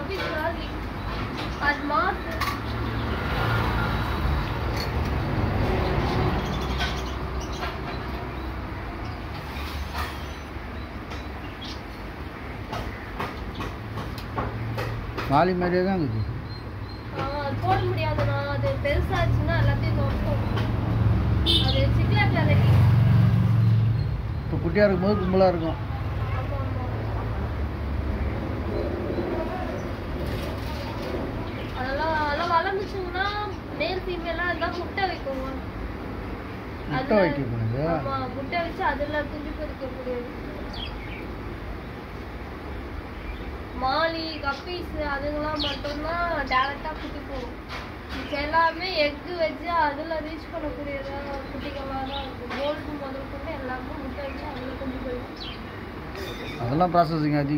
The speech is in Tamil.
अभी आज मार्च மாலி மாதிரியே தான் இருக்குது. போட முடியாதுண்ணா, அது பெருசாச்சுன்னா எல்லாத்தையும் தோட்டம் அது சிக்லாட்டில் ரெடி. இப்போ குட்டியாக இருக்கும்போது கும்பலாக இருக்கும். அதெல்லாம் வளர்ந்துச்சுங்கன்னா மேல் ஃபீமேலாக இருந்தால் முட்டை வைக்குங்க. முட்டை வைக்கக்கூடாது. ஆமாம், முட்டை வச்சு அதில் குஞ்சு பொரிக்கக்கூடியது. மாலி கப்பீஸ் அதுங்கெல்லாம் மட்டும்தான் டேரெக்டாக குட்டி போகும். எல்லாமே எக்கு வச்சு அதில் ரீச் பண்ணக்கூடியதாக குட்டிகளாக தான் இருக்கும். கோல்டு முதல் கொண்டு எல்லாமே முட்டை வச்சு அதில் குஞ்சு போயிடும். அதெல்லாம் ப்ராசஸிங் அதிகம்.